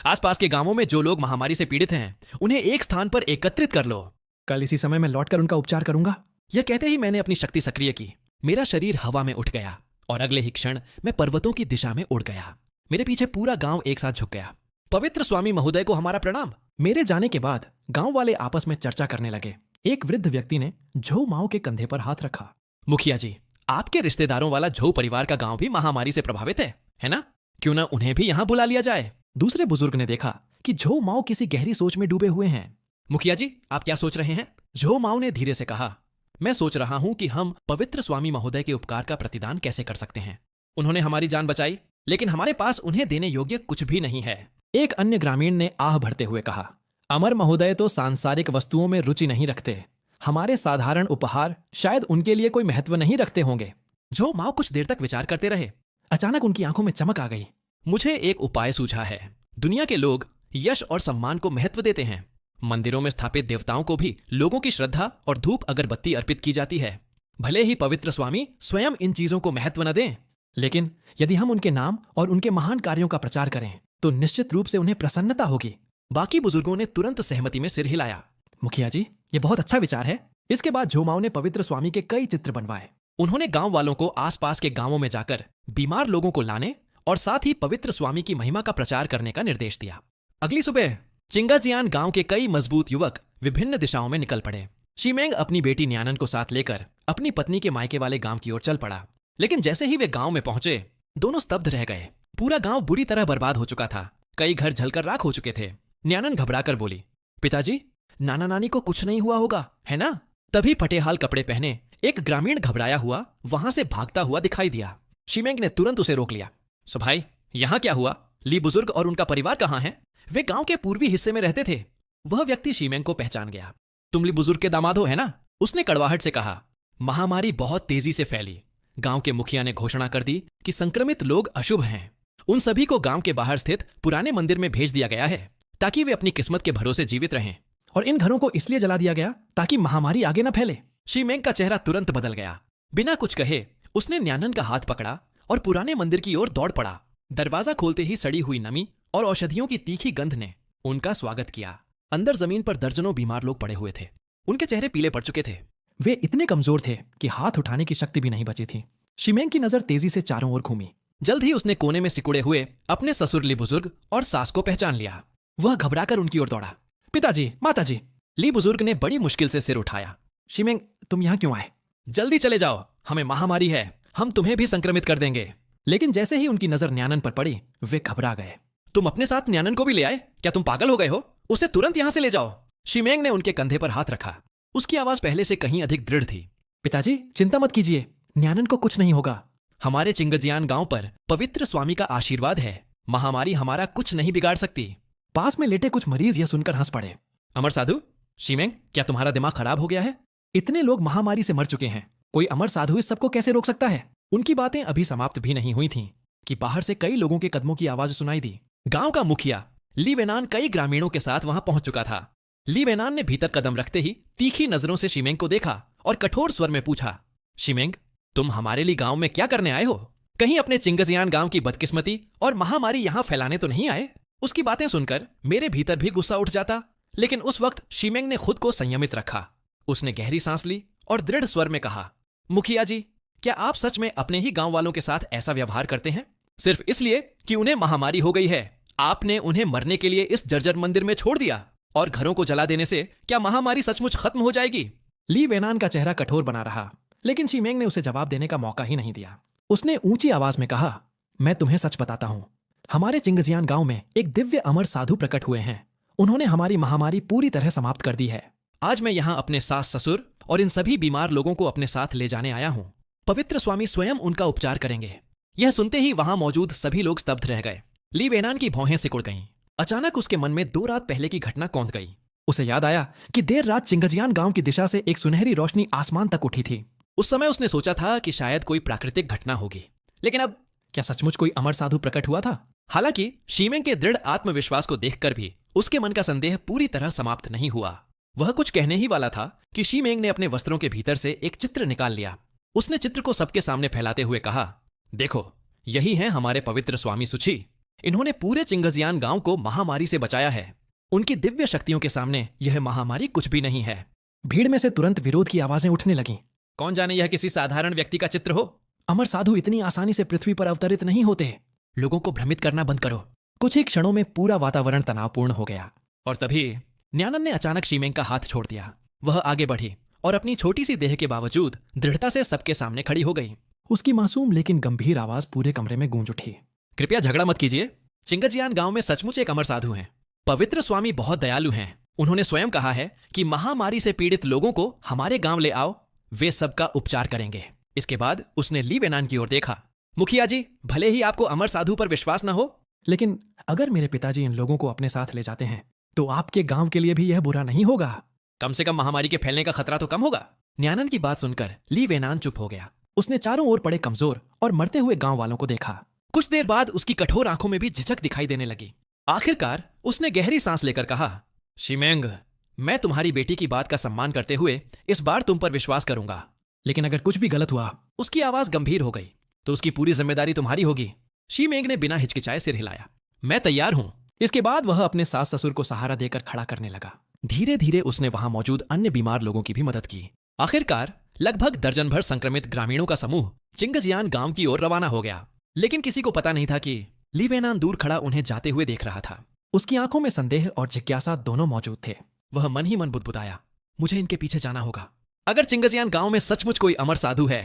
आसपास के गांवों में जो लोग महामारी से पीड़ित हैं, उन्हें एक स्थान पर एकत्रित कर लो। कल इसी समय मैं लौटकर उनका उपचार करूंगा। यह कहते ही मैंने अपनी शक्ति सक्रिय की। मेरा शरीर हवा में उठ गया और अगले ही क्षण मैं पर्वतों की दिशा में उड़ गया। मेरे पीछे पूरा गांव एक साथ झुक गया। पवित्र स्वामी महोदय को हमारा प्रणाम। मेरे जाने के बाद गांव वाले आपस में चर्चा करने लगे। एक वृद्ध व्यक्ति ने झो माओ के कंधे पर हाथ रखा। मुखिया जी, आपके रिश्तेदारों वाला झो परिवार का गांव भी महामारी से प्रभावित है ना? क्यों ना उन्हें भी यहां बुला लिया जाए। दूसरे बुजुर्ग ने देखा कि झो माओ किसी गहरी सोच में डूबे हुए हैं। मुखिया जी, आप क्या सोच रहे हैं? झो माओ ने धीरे से कहा, मैं सोच रहा हूं कि हम पवित्र स्वामी महोदय के उपकार का प्रतिदान कैसे कर सकते हैं। उन्होंने हमारी जान बचाई, लेकिन हमारे पास उन्हें देने योग्य कुछ भी नहीं है। एक अन्य ग्रामीण ने आह भरते हुए कहा, अमर महोदय तो सांसारिक वस्तुओं में रुचि नहीं रखते। हमारे साधारण उपहार शायद उनके लिए कोई महत्व नहीं रखते होंगे। झो माओ कुछ देर तक विचार करते रहे। अचानक उनकी आंखों में चमक आ गई। मुझे एक उपाय सूझा है। दुनिया के लोग यश और सम्मान को महत्व देते हैं। मंदिरों में स्थापित देवताओं को भी लोगों की श्रद्धा और धूप अगरबत्ती अर्पित की जाती है। भले ही पवित्र स्वामी स्वयं इन चीजों को महत्व न दें, लेकिन यदि हम उनके नाम और उनके महान कार्यों का प्रचार करें तो निश्चित रूप से उन्हें प्रसन्नता होगी। बाकी बुजुर्गों ने तुरंत सहमति में सिर हिलाया। मुखिया जी, ये बहुत अच्छा विचार है। इसके बाद झो माओ ने पवित्र स्वामी के कई चित्र बनवाए। उन्होंने गांव वालों को आसपास के गांवों में जाकर बीमार लोगों को लाने और साथ ही पवित्र स्वामी की महिमा का प्रचार करने का निर्देश दिया। अगली सुबह चिंगाजियान गांव के कई मजबूत युवक विभिन्न दिशाओं में निकल पड़े। शीमेंग अपनी बेटी न्यानन को साथ लेकर अपनी पत्नी के मायके वाले गांव की ओर चल पड़ा। लेकिन जैसे ही वे गांव में पहुंचे, दोनों स्तब्ध रह गए। पूरा गांव बुरी तरह बर्बाद हो चुका था। कई घर जलकर राख हो चुके थे। न्यानन घबराकर बोली, पिताजी, नाना नानी को कुछ नहीं हुआ होगा, है ना? तभी फटेहाल कपड़े पहने एक ग्रामीण घबराया हुआ वहां से भागता हुआ दिखाई दिया। शीमेंग ने तुरंत उसे रोक लिया। सो भाई, यहाँ क्या हुआ? ली बुजुर्ग और उनका परिवार कहाँ हैं? वे गांव के पूर्वी हिस्से में रहते थे। वह व्यक्ति शीमेंग को पहचान गया। तुम ली बुजुर्ग के दामाद हो, है ना? उसने कड़वाहट से कहा। महामारी बहुत तेजी से फैली। गांव के मुखिया ने घोषणा कर दी कि संक्रमित लोग अशुभ हैं। उन सभी को गांव के बाहर स्थित पुराने मंदिर में भेज दिया गया है ताकि वे अपनी किस्मत के भरोसे जीवित रहें। और इन घरों को इसलिए जला दिया गया ताकि महामारी आगे न फैले। शीमेंग का चेहरा तुरंत बदल गया। बिना कुछ कहे उसने न्यानन का हाथ पकड़ा और पुराने मंदिर की ओर दौड़ पड़ा। दरवाजा खोलते ही सड़ी हुई नमी और औषधियों की तीखी गंध ने उनका स्वागत किया। अंदर जमीन पर दर्जनों बीमार लोग पड़े हुए थे। उनके चेहरे पीले पड़ चुके थे। वे इतने कमजोर थे कि हाथ उठाने की शक्ति भी नहीं बची थी। शीमेंग की नजर तेजी से चारों ओर घूमी। जल्द ही उसने कोने में सिकुड़े हुए अपने ससुर ली बुजुर्ग और सास को पहचान लिया। वह घबराकर उनकी ओर दौड़ा। पिताजी, माताजी। ली बुजुर्ग ने बड़ी मुश्किल से सिर उठाया। शीमेंग, तुम यहाँ क्यों आए? जल्दी चले जाओ, हमें महामारी है, हम तुम्हें भी संक्रमित कर देंगे। लेकिन जैसे ही उनकी नजर न्यानन पर पड़ी, वे घबरा गए। तुम अपने साथ न्यानन को भी ले आए? क्या तुम पागल हो गए हो? उसे तुरंत यहां से ले जाओ। शीमेंग ने उनके कंधे पर हाथ रखा। उसकी आवाज पहले से कहीं अधिक दृढ़ थी। पिताजी, चिंता मत कीजिए, न्यानन को कुछ नहीं होगा। हमारे चिंगजियान गांव पर पवित्र स्वामी का आशीर्वाद है। महामारी हमारा कुछ नहीं बिगाड़ सकती। पास में लेटे कुछ मरीज यह सुनकर हंस पड़े। अमर साधु? शीमेंग, क्या तुम्हारा दिमाग खराब हो गया है? इतने लोग महामारी से मर चुके हैं, कोई अमर साधु इस सबको कैसे रोक सकता है? उनकी बातें अभी समाप्त भी नहीं हुई थीं कि बाहर से कई लोगों के कदमों की आवाज सुनाई दी। गांव का मुखिया ली वेनान कई ग्रामीणों के साथ वहां पहुंच चुका था। ली वेनान ने भीतर कदम रखते ही तीखी नजरों से शीमेंग को देखा और कठोर स्वर में पूछा, शीमेंग, तुम हमारे लिए गांव में क्या करने आए हो? कहीं अपने चिंगजियान गांव की बदकिस्मती और महामारी यहां फैलाने तो नहीं आए? उसकी बातें सुनकर मेरे भीतर भी गुस्सा उठ जाता, लेकिन उस वक्त शीमेंग ने खुद को संयमित रखा। उसने गहरी सांस ली और दृढ़ स्वर में कहा, मुखिया जी, क्या आप सच में अपने ही गांव वालों के साथ ऐसा व्यवहार करते हैं सिर्फ इसलिए कि उन्हें महामारी हो गई है? आपने उन्हें मरने के लिए इस जर्जर मंदिर में छोड़ दिया और घरों को जला देने से क्या महामारी सचमुच खत्म हो जाएगी? ली वेनान का चेहरा कठोर बना रहा, लेकिन शीमेंग ने उसे जवाब देने का मौका ही नहीं दिया। उसने ऊंची आवाज में कहा, मैं तुम्हें सच बताता हूं, हमारे चिंगजियान गांव में एक दिव्य अमर साधु प्रकट हुए हैं। उन्होंने हमारी महामारी पूरी तरह समाप्त कर दी है। आज मैं यहाँ अपने सास ससुर और इन सभी बीमार लोगों को अपने साथ ले जाने आया हूँ। पवित्र स्वामी स्वयं उनका उपचार करेंगे। यह सुनते ही वहां मौजूद सभी लोग स्तब्ध रह गए। ली वेनान की भौहें सिकुड़ गईं। अचानक उसके मन में 2 रात पहले की घटना कौंध गई। उसे याद आया कि देर रात चिंगजियान गांव की दिशा से एक सुनहरी रोशनी आसमान तक उठी थी। उस समय उसने सोचा था कि शायद कोई प्राकृतिक घटना होगी, लेकिन अब क्या सचमुच कोई अमर साधु प्रकट हुआ था? हालांकि शीमेंग के दृढ़ आत्मविश्वास को देखकर भी उसके मन का संदेह पूरी तरह समाप्त नहीं हुआ। वह कुछ कहने ही वाला था कि शीमेंग ने अपने वस्त्रों के भीतर से एक चित्र निकाल लिया। उसने चित्र को सबके सामने फैलाते हुए कहा, देखो, यही है हमारे पवित्र स्वामी सुची। इन्होंने पूरे चिंगजियान गांव को महामारी से बचाया है। उनकी दिव्य शक्तियों के सामने यह महामारी कुछ भी नहीं है। भीड़ में से तुरंत विरोध की आवाजें उठने लगीं। कौन जाने यह किसी साधारण व्यक्ति का चित्र हो? अमर साधु इतनी आसानी से पृथ्वी पर अवतरित नहीं होते। लोगों को भ्रमित करना बंद करो। कुछ ही क्षणों में पूरा वातावरण तनावपूर्ण हो गया और तभी न्यानन ने अचानक शीमेंग का हाथ छोड़ दिया। वह आगे बढ़ी और अपनी छोटी सी देह के बावजूद दृढ़ता से सबके सामने खड़ी हो गई। उसकी मासूम लेकिन गंभीर आवाज पूरे कमरे में गूंज उठी। कृपया झगड़ा मत कीजिए। चिंगजियान गांव में सचमुच एक अमर साधु हैं। पवित्र स्वामी बहुत दयालु हैं। उन्होंने स्वयं कहा है कि महामारी से पीड़ित लोगों को हमारे गांव ले आओ, वे सबका उपचार करेंगे। इसके बाद उसने ली वेनान की ओर देखा। मुखिया जी, भले ही आपको अमर साधु पर विश्वास न हो, लेकिन अगर मेरे पिताजी इन लोगों को अपने साथ ले जाते हैं तो आपके गांव के लिए भी यह बुरा नहीं होगा। कम से कम महामारी के फैलने का खतरा तो कम होगा। न्यानन की बात सुनकर ली वेनान चुप हो गया। उसने चारों ओर पड़े कमजोर और मरते हुए गांव वालों को देखा। कुछ देर बाद उसकी कठोर आंखों में भी झिझक दिखाई देने लगी। आखिरकार उसने गहरी सांस लेकर कहा, शीमेंग, मैं तुम्हारी बेटी की बात का सम्मान करते हुए इस बार तुम पर विश्वास करूंगा, लेकिन अगर कुछ भी गलत हुआ, उसकी आवाज गंभीर हो गई, तो उसकी पूरी जिम्मेदारी तुम्हारी होगी। शीमेंग ने बिना हिचकिचाए सिर हिलाया। मैं तैयार हूं। इसके बाद वह अपने सास ससुर को सहारा देकर खड़ा करने लगा। धीरे धीरे उसने वहां मौजूद अन्य बीमार लोगों की भी मदद की। आखिरकार लगभग दर्जन भर संक्रमित ग्रामीणों का समूह चिंगजियान गांव की ओर रवाना हो गया। लेकिन किसी को पता नहीं था कि ली वेनान दूर खड़ा उन्हें जाते हुए देख रहा था। उसकी आंखों में संदेह और जिज्ञासा दोनों मौजूद थे। वह मन ही मन बुदबुदाया, मुझे इनके पीछे जाना होगा। अगर चिंगजियान गांव में सचमुच कोई अमर साधु है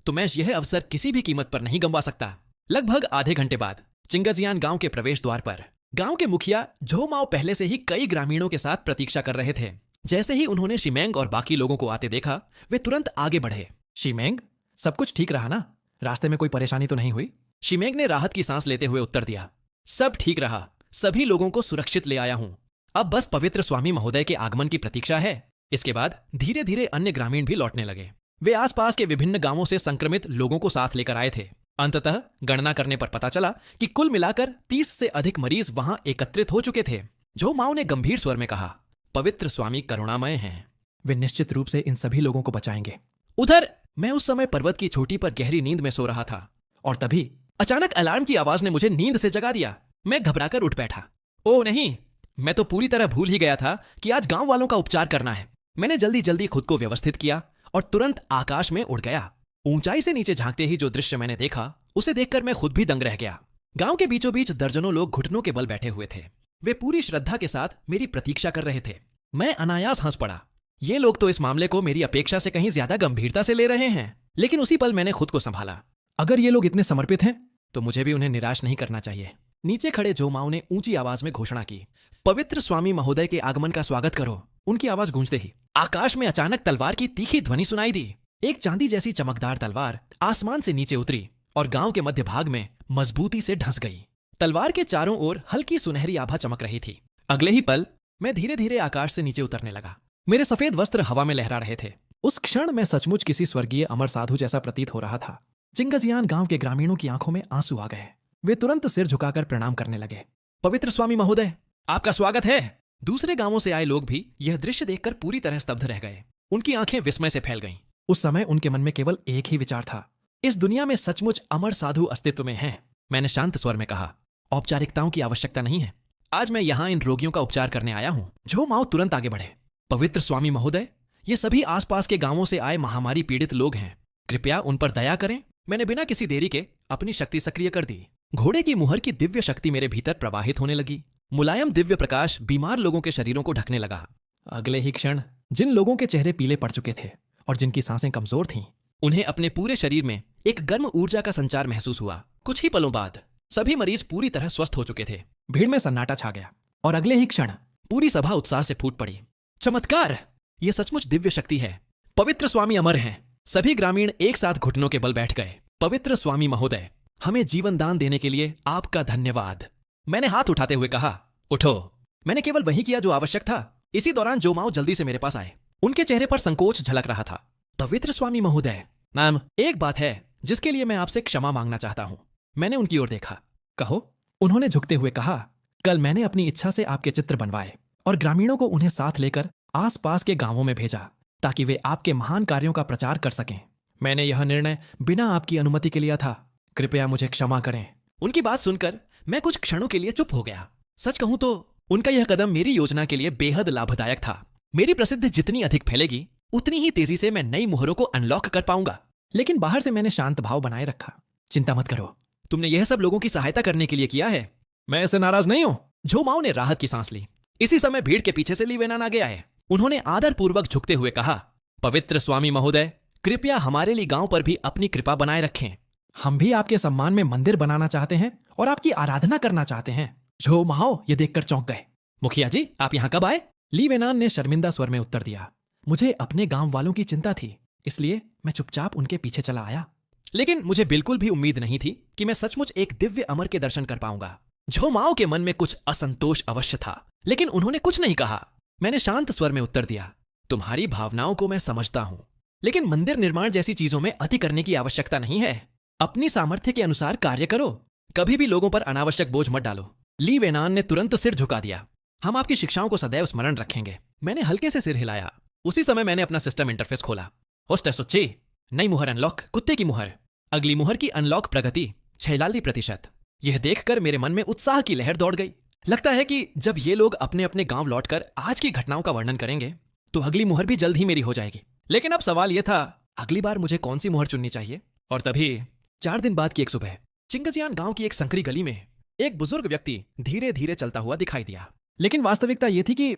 तो मैं यह अवसर किसी भी कीमत पर नहीं गंवा सकता। लगभग आधे घंटे बाद चिंगजियान गांव के प्रवेश द्वार पर गांव के मुखिया झो माओ पहले से ही कई ग्रामीणों के साथ प्रतीक्षा कर रहे थे। जैसे ही उन्होंने शिमेंग और बाकी लोगों को आते देखा, वे तुरंत आगे बढ़े। शिमेंग, सब कुछ ठीक रहा ना? रास्ते में कोई परेशानी तो नहीं हुई? शिमेंग ने राहत की सांस लेते हुए उत्तर दिया, सब ठीक रहा, सभी लोगों को सुरक्षित ले आया हूं। अब बस पवित्र स्वामी महोदय के आगमन की प्रतीक्षा है। इसके बाद धीरे धीरे अन्य ग्रामीण भी लौटने लगे। वे आसपास के विभिन्न गांवों से संक्रमित लोगों को साथ लेकर आए थे। अंततः गणना करने पर पता चला कि कुल मिलाकर 30 से अधिक मरीज वहां एकत्रित हो चुके थे। जो माओ ने गंभीर स्वर में कहा, पवित्र स्वामी करुणामय हैं, वे निश्चित रूप से इन सभी लोगों को बचाएंगे। उधर मैं उस समय पर्वत की चोटी पर गहरी नींद में सो रहा था और तभी अचानक अलार्म की आवाज ने मुझे नींद से जगा दिया। मैं घबराकर उठ बैठा। ओ नहीं, मैं तो पूरी तरह भूल ही गया था कि आज गांव वालों का उपचार करना है। मैंने जल्दी जल्दी खुद को व्यवस्थित किया और तुरंत आकाश में उड़ गया। ऊंचाई से नीचे झांकते ही जो दृश्य मैंने देखा, उसे देखकर मैं खुद भी दंग रह गया। गांव के बीचों बीच दर्जनों लोग घुटनों के बल बैठे हुए थे। वे पूरी श्रद्धा के साथ मेरी प्रतीक्षा कर रहे थे। मैं अनायास हंस पड़ा। ये लोग तो इस मामले को मेरी अपेक्षा से कहीं ज्यादा गंभीरता से ले रहे हैं। लेकिन उसी पल मैंने खुद को संभाला। अगर ये लोग इतने समर्पित हैं तो मुझे भी उन्हें निराश नहीं करना चाहिए। नीचे खड़े जो माओ ने ऊंची आवाज में घोषणा की, पवित्र स्वामी महोदय के आगमन का स्वागत करो। उनकी आवाज गूंजते ही आकाश में अचानक तलवार की तीखी ध्वनि सुनाई दी। एक चांदी जैसी चमकदार तलवार आसमान से नीचे उतरी और गांव के मध्य भाग में मजबूती से ढंस गई। तलवार के चारों ओर हल्की सुनहरी आभा चमक रही थी। अगले ही पल मैं धीरे धीरे आकाश से नीचे उतरने लगा। मेरे सफेद वस्त्र हवा में लहरा रहे थे। उस क्षण मैं सचमुच किसी स्वर्गीय अमर साधु जैसा प्रतीत हो रहा था। चिंगजियान गांव के ग्रामीणों की आंखों में आंसू आ गए। वे तुरंत सिर झुकाकर प्रणाम करने लगे। पवित्र स्वामी महोदय, आपका स्वागत है। दूसरे गांवों से आए लोग भी यह दृश्य देखकर पूरी तरह स्तब्ध रह गए। उनकी आंखें विस्मय से फैल गईं। उस समय उनके मन में केवल एक ही विचार था, इस दुनिया में सचमुच अमर साधु अस्तित्व में हैं। मैंने शांत स्वर में कहा, औपचारिकताओं की आवश्यकता नहीं है। आज मैं यहाँ इन रोगियों का उपचार करने आया हूँ। जो माओ तुरंत आगे बढ़े। पवित्र स्वामी महोदय, ये सभी आसपास के गांवों से आए महामारी पीड़ित लोग हैं। कृपया उन पर दया करें। मैंने बिना किसी देरी के अपनी शक्ति सक्रिय कर दी। घोड़े की मुहर की दिव्य शक्ति मेरे भीतर प्रवाहित होने लगी। मुलायम दिव्य प्रकाश बीमार लोगों के शरीरों को ढकने लगा। अगले ही क्षण जिन लोगों के चेहरे पीले पड़ चुके थे और जिनकी सांसें कमजोर थीं, उन्हें अपने पूरे शरीर में एक गर्म ऊर्जा का संचार महसूस हुआ। कुछ ही पलों बाद सभी मरीज पूरी तरह स्वस्थ हो चुके थे। भीड़ में सन्नाटा छा गया और अगले ही क्षण पूरी सभा उत्साह से फूट पड़ी। चमत्कार! ये सचमुच दिव्य शक्ति है। पवित्र स्वामी अमर हैं। सभी ग्रामीण एक साथ घुटनों के बल बैठ गए। पवित्र स्वामी महोदय, हमें जीवन दान देने के लिए आपका धन्यवाद। मैंने हाथ उठाते हुए कहा, उठो। मैंने केवल वही किया जो आवश्यक था। इसी दौरान जो माओ जल्दी से मेरे पास आए। उनके चेहरे पर संकोच झलक रहा था। पवित्र स्वामी महोदय, मैम, एक बात है जिसके लिए मैं आपसे क्षमा मांगना चाहता हूं। मैंने उनकी ओर देखा। कहो। उन्होंने झुकते हुए कहा, कल मैंने अपनी इच्छा से आपके चित्र बनवाए और ग्रामीणों को उन्हें साथ लेकर आसपास के गांवों में भेजा ताकि वे आपके महान कार्यों का प्रचार कर सकें। मैंने यह निर्णय बिना आपकी अनुमति के लिया था। कृपया मुझे क्षमा करें। उनकी बात सुनकर मैं कुछ क्षणों के लिए चुप हो गया। सच कहूं तो उनका यह कदम मेरी योजना के लिए बेहद लाभदायक था। मेरी प्रसिद्धि जितनी अधिक फैलेगी, उतनी ही तेजी से मैं नई मुहरों को अनलॉक कर पाऊंगा। लेकिन बाहर से मैंने शांत भाव बनाए रखा। चिंता मत करो, तुमने यह सब लोगों की सहायता करने के लिए किया है। मैं इससे नाराज नहीं हूं। जो माओ ने राहत की सांस ली। इसी समय भीड़ के पीछे से ली वेनान आगे आए। उन्होंने आदरपूर्वक झुकते हुए कहा, पवित्र स्वामी महोदय, कृपया हमारे लिए गांव पर भी अपनी कृपा बनाए रखें। हम भी आपके सम्मान में मंदिर बनाना चाहते हैं और आपकी आराधना करना चाहते हैं। जो माओ ये देखकर चौंक गए। मुखिया जी, आप यहाँ कब आए? ली वेनान ने शर्मिंदा स्वर में उत्तर दिया। मुझे अपने गांव वालों की चिंता थी, इसलिए मैं चुपचाप उनके पीछे चला आया। लेकिन मुझे बिल्कुल भी उम्मीद नहीं थी कि मैं सचमुच एक दिव्य अमर के दर्शन कर पाऊंगा। जो माओ के मन में कुछ असंतोष अवश्य था, लेकिन उन्होंने कुछ नहीं कहा। मैंने शांत स्वर में उत्तर दिया, तुम्हारी भावनाओं को मैं समझता हूं, लेकिन मंदिर निर्माण जैसी चीजों में अति करने की आवश्यकता नहीं है। अपनी सामर्थ्य के अनुसार कार्य करो। कभी भी लोगों पर अनावश्यक बोझ मत डालो। ली वेनान ने तुरंत सिर झुका दिया। हम आपकी शिक्षाओं को सदैव स्मरण रखेंगे। मैंने हल्के से सिर हिलाया। उसी समय मैंने अपना सिस्टम इंटरफेस खोला। होस्टेस सुच्ची, नई मुहर अनलॉक, कुत्ते की मुहर। अगली मुहर की अनलॉक प्रगति 46%। यह देखकर मेरे मन में उत्साह की लहर दौड़ गई। लगता है कि जब ये लोग अपने अपने गांव लौटकर आज की घटनाओं का वर्णन करेंगे तो अगली मुहर भी जल्द ही मेरी हो जाएगी। लेकिन अब सवाल यह था, अगली बार मुझे कौन सी मुहर चुननी चाहिए? और तभी 4 दिन बाद की एक सुबह चिंगजियान गांव की एक संकरी गली में एक बुजुर्ग व्यक्ति धीरे धीरे चलता हुआ दिखाई दिया। लेकिन वास्तविकता यह थी कि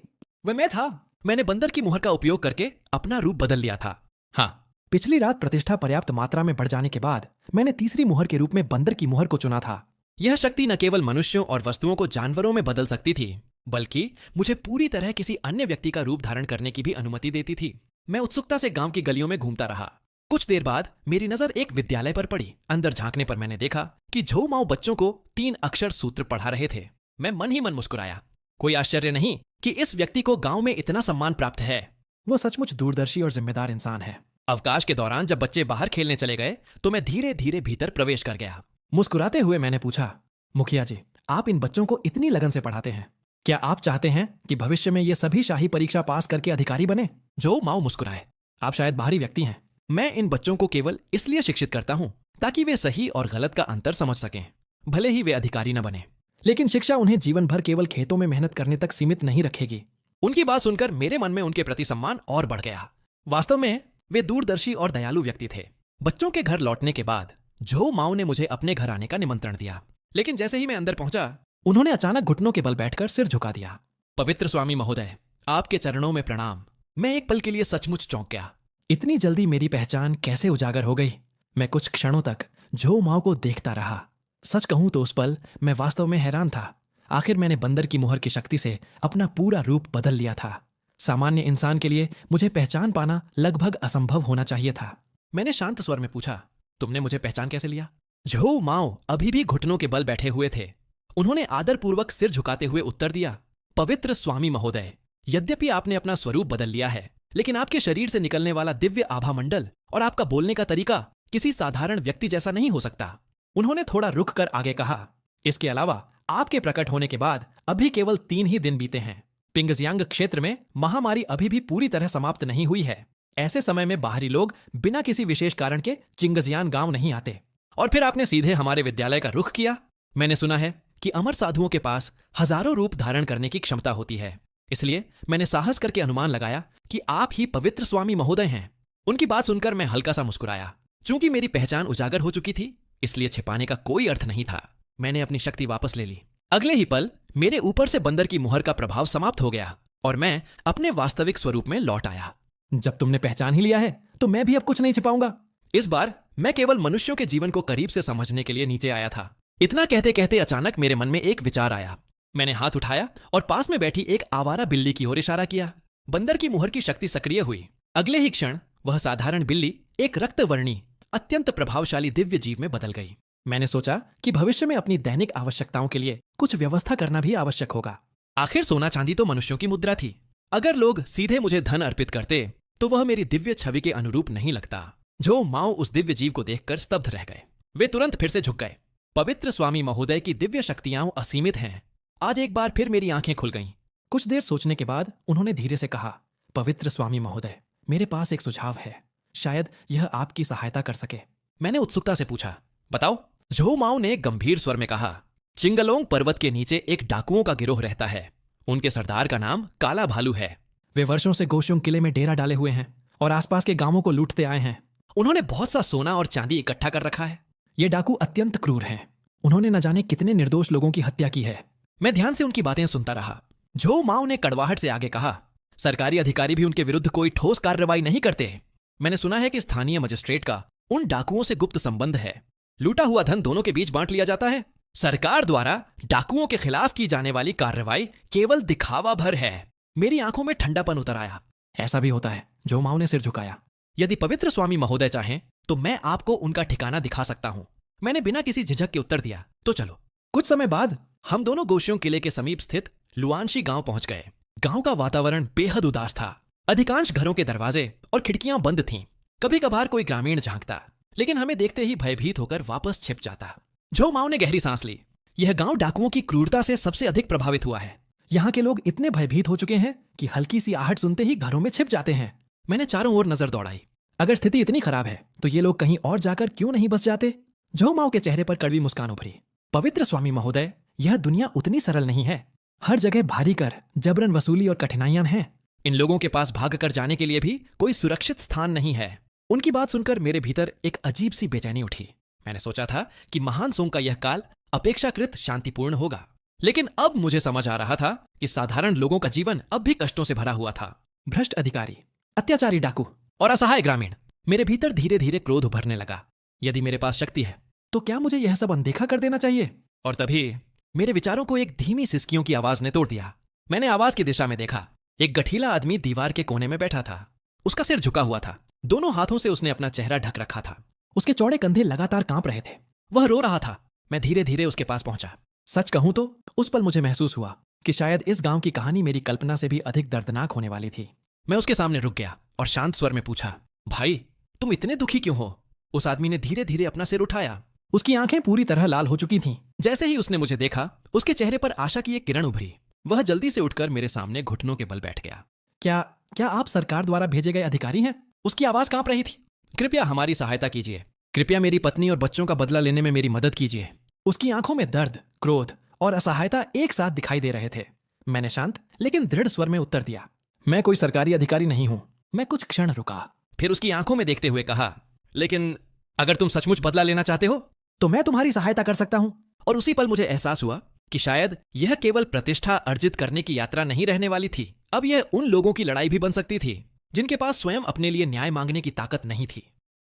वह मैं था। मैंने बंदर की मुहर का उपयोग करके अपना रूप बदल लिया था। हाँ, पिछली रात प्रतिष्ठा पर्याप्त मात्रा में बढ़ जाने के बाद मैंने तीसरी मुहर के रूप में बंदर की मुहर को चुना था। यह शक्ति न केवल मनुष्यों और वस्तुओं को जानवरों में बदल सकती थी, बल्कि मुझे पूरी तरह किसी अन्य व्यक्ति का रूप धारण करने की भी अनुमति देती थी। मैं उत्सुकता से गांव की गलियों में घूमता रहा। कुछ देर बाद मेरी नजर एक विद्यालय पर पड़ी। अंदर झांकने पर मैंने देखा कि झो माओ बच्चों को 3 अक्षर सूत्र पढ़ा रहे थे। मैं मन ही मन मुस्कुराया। कोई आश्चर्य नहीं कि इस व्यक्ति को गांव में इतना सम्मान प्राप्त है। वो सचमुच दूरदर्शी और जिम्मेदार इंसान है। अवकाश के दौरान जब बच्चे बाहर खेलने चले गए तो मैं धीरे धीरे भीतर प्रवेश कर गया। मुस्कुराते हुए मैंने पूछा, मुखिया जी, आप इन बच्चों को इतनी लगन से पढ़ाते हैं, क्या आप चाहते हैं कि भविष्य में ये सभी शाही परीक्षा पास करके अधिकारी बने? झो माओ मुस्कुराए। आप शायद बाहरी व्यक्ति हैं। मैं इन बच्चों को केवल इसलिए शिक्षित करता हूं ताकि वे सही और गलत का अंतर समझ सकें, भले ही वे अधिकारी न बने। लेकिन शिक्षा उन्हें जीवन भर केवल खेतों में मेहनत करने तक सीमित नहीं रखेगी। उनकी बात सुनकर मेरे मन में उनके प्रति सम्मान और बढ़ गया। वास्तव में वे दूरदर्शी और दयालु व्यक्ति थे। बच्चों के घर लौटने के बाद झो माओ ने मुझे अपने घर आने का निमंत्रण दिया। लेकिन जैसे ही मैं अंदर पहुंचा, उन्होंने अचानक घुटनों के बल बैठकर सिर झुका दिया। पवित्र स्वामी महोदय, आपके चरणों में प्रणाम। मैं एक पल के लिए सचमुच चौंक गया। इतनी जल्दी मेरी पहचान कैसे उजागर हो गई? मैं कुछ क्षणों तक झो माओ को देखता रहा। सच कहूं तो उस पल मैं वास्तव में हैरान था। आखिर मैंने बंदर की मुहर की शक्ति से अपना पूरा रूप बदल लिया था। सामान्य इंसान के लिए मुझे पहचान पाना लगभग असंभव होना चाहिए था। मैंने शांत स्वर में पूछा, तुमने मुझे पहचान कैसे लिया? झो माओ अभी भी घुटनों के बल बैठे हुए थे। उन्होंने आदरपूर्वक सिर झुकाते हुए उत्तर दिया, पवित्र स्वामी महोदय, यद्यपि आपने अपना स्वरूप बदल लिया है, लेकिन आपके शरीर से निकलने वाला दिव्य आभा मंडल और आपका बोलने का तरीका किसी साधारण व्यक्ति जैसा नहीं हो सकता। उन्होंने थोड़ा रुक कर आगे कहा, इसके अलावा आपके प्रकट होने के बाद अभी केवल 3 ही दिन बीते हैं। पिंगजियांग क्षेत्र में महामारी अभी भी पूरी तरह समाप्त नहीं हुई है। ऐसे समय में बाहरी लोग बिना किसी विशेष कारण के चिंगजियान गांव नहीं आते। और फिर आपने सीधे हमारे विद्यालय का रुख किया। मैंने सुना है कि अमर साधुओं के पास हजारों रूप धारण करने की क्षमता होती है, इसलिए मैंने साहस करके अनुमान लगाया कि आप ही पवित्र स्वामी महोदय हैं। उनकी बात सुनकर मैं हल्का सा मुस्कुराया। चूंकि मेरी पहचान उजागर हो चुकी थी, इसलिए छिपाने का कोई अर्थ नहीं था। मैंने अपनी शक्ति वापस ले ली। अगले ही पल मेरे ऊपर से बंदर की मुहर का प्रभाव समाप्त हो गया और मैं अपने वास्तविक स्वरूप में लौट आया। जब तुमने पहचान ही लिया है तो मैं भी अब कुछ नहीं छिपाऊंगा। इस बार मैं केवल मनुष्यों के जीवन को करीब से समझने के लिए नीचे आया था। इतना कहते कहते अचानक मेरे मन में एक विचार आया। मैंने हाथ उठाया और पास में बैठी एक आवारा बिल्ली की ओर इशारा किया। बंदर की मुहर की शक्ति सक्रिय हुई। अगले ही क्षण वह साधारण बिल्ली एक रक्तवर्णी अत्यंत प्रभावशाली दिव्य जीव में बदल गई। मैंने सोचा कि भविष्य में अपनी दैनिक आवश्यकताओं के लिए कुछ व्यवस्था करना भी आवश्यक होगा। आखिर सोना चांदी तो मनुष्यों की मुद्रा थी। अगर लोग सीधे मुझे धन अर्पित करते तो वह मेरी दिव्य छवि के अनुरूप नहीं लगता। झो माओ उस दिव्य जीव को देखकर स्तब्ध रह गए। वे तुरंत फिर से झुक गए। पवित्र स्वामी महोदय की दिव्य शक्तियां असीमित हैं। आज एक बार फिर मेरी आंखें खुल गईं। कुछ देर सोचने के बाद उन्होंने धीरे से कहा, पवित्र स्वामी महोदय, मेरे पास एक सुझाव है, शायद यह आपकी सहायता कर सके। मैंने उत्सुकता से पूछा, बताओ। झो माओ ने गंभीर स्वर में कहा, चिंगलोंग पर्वत के नीचे एक डाकुओं का गिरोह रहता है। उनके सरदार का नाम काला भालू है। वे वर्षों से गोशुंग किले में डेरा डाले हुए हैं और आसपास के गांवों को लूटते आए हैं। उन्होंने बहुत सा सोना और चांदी इकट्ठा कर रखा है। ये डाकू अत्यंत क्रूर हैं। उन्होंने न जाने कितने निर्दोष लोगों की हत्या की है। मैं ध्यान से उनकी बातें सुनता रहा। झो माओ ने कड़वाहट से आगे कहा, सरकारी अधिकारी भी उनके विरुद्ध कोई ठोस कार्रवाई नहीं करते। मैंने सुना है कि स्थानीय मजिस्ट्रेट का उन डाकुओं से गुप्त संबंध है। लूटा हुआ धन दोनों के बीच बांट लिया जाता है। सरकार द्वारा डाकुओं के खिलाफ की जाने वाली कार्रवाई केवल दिखावा भर है। मेरी आंखों में ठंडापन उतर आया। ऐसा भी होता है? झो माओ ने सिर झुकाया। यदि पवित्र स्वामी महोदय चाहें तो मैं आपको उनका ठिकाना दिखा सकता हूं। मैंने बिना किसी झिझक के उत्तर दिया, तो चलो। कुछ समय बाद हम दोनों गोशियों किले के समीप स्थित लुआनशी गांव पहुंच गए। गांव का वातावरण बेहद उदास था। अधिकांश घरों के दरवाजे और खिड़कियां बंद थीं। कभी कभार कोई ग्रामीण झांकता, लेकिन हमें देखते ही भयभीत होकर वापस छिप जाता। झो माओ ने गहरी सांस ली। यह गांव डाकुओं की क्रूरता से सबसे अधिक प्रभावित हुआ है। यहाँ के लोग इतने भयभीत हो चुके हैं कि हल्की सी आहट सुनते ही घरों में छिप जाते हैं। मैंने चारों ओर नजर दौड़ाई। अगर स्थिति इतनी खराब है तो ये लोग कहीं और जाकर क्यों नहीं बस जाते? झो माओ के चेहरे पर कड़वी मुस्कान उभरी। पवित्र स्वामी महोदय, यह दुनिया उतनी सरल नहीं है। हर जगह भारी कर, जबरन वसूली और कठिनाइयां हैं। इन लोगों के पास भाग कर जाने के लिए भी कोई सुरक्षित स्थान नहीं है। उनकी बात सुनकर मेरे भीतर एक अजीब सी बेचैनी उठी। मैंने सोचा था कि महान सोंग का यह काल अपेक्षाकृत शांतिपूर्ण होगा, लेकिन अब मुझे समझ आ रहा था कि साधारण लोगों का जीवन अब भी कष्टों से भरा हुआ था। भ्रष्ट अधिकारी, अत्याचारी डाकू और असहाय ग्रामीण। मेरे भीतर धीरे धीरे क्रोध उभरने लगा। यदि मेरे पास शक्ति है तो क्या मुझे यह सब अनदेखा कर देना चाहिए? और तभी मेरे विचारों को एक धीमी सिसकियों की आवाज ने तोड़ दिया। मैंने आवाज की दिशा में देखा। एक गठीला आदमी दीवार के कोने में बैठा था। उसका सिर झुका हुआ था। दोनों हाथों से उसने अपना चेहरा ढक रखा था। उसके चौड़े कंधे लगातार कांप रहे थे। वह रो रहा था। मैं धीरे धीरे उसके पास पहुंचा। सच कहूं तो उस पल मुझे महसूस हुआ कि शायद इस गांव की कहानी मेरी कल्पना से भी अधिक दर्दनाक होने वाली थी। मैं उसके सामने रुक गया और शांत स्वर में पूछा, भाई तुम इतने दुखी क्यों हो? उस आदमी ने धीरे धीरे अपना सिर उठाया। उसकी आंखें पूरी तरह लाल हो चुकी थीं। जैसे ही उसने मुझे देखा, उसके चेहरे पर आशा की एक किरण उभरी। वह जल्दी से उठकर मेरे सामने घुटनों के बल बैठ गया। क्या क्या आप सरकार द्वारा भेजे गए अधिकारी हैं? उसकी आवाज कांप रही थी। कृपया हमारी सहायता कीजिए। कृपया मेरी पत्नी और बच्चों का बदला लेने में मेरी मदद कीजिए। उसकी आंखों में दर्द, क्रोध और असहायता एक साथ दिखाई दे रहे थे। मैंने शांत लेकिन दृढ़ स्वर में उत्तर दिया, मैं कोई सरकारी अधिकारी नहीं हूं। मैं कुछ क्षण रुका, फिर उसकी आंखों में देखते हुए कहा, लेकिन अगर तुम सचमुच बदला लेना चाहते हो तो मैं तुम्हारी सहायता कर सकता हूं। और उसी पल मुझे एहसास हुआ कि शायद यह केवल प्रतिष्ठा अर्जित करने की यात्रा नहीं रहने वाली थी। अब यह उन लोगों की लड़ाई भी बन सकती थी जिनके पास स्वयं अपने लिए न्याय मांगने की ताकत नहीं थी।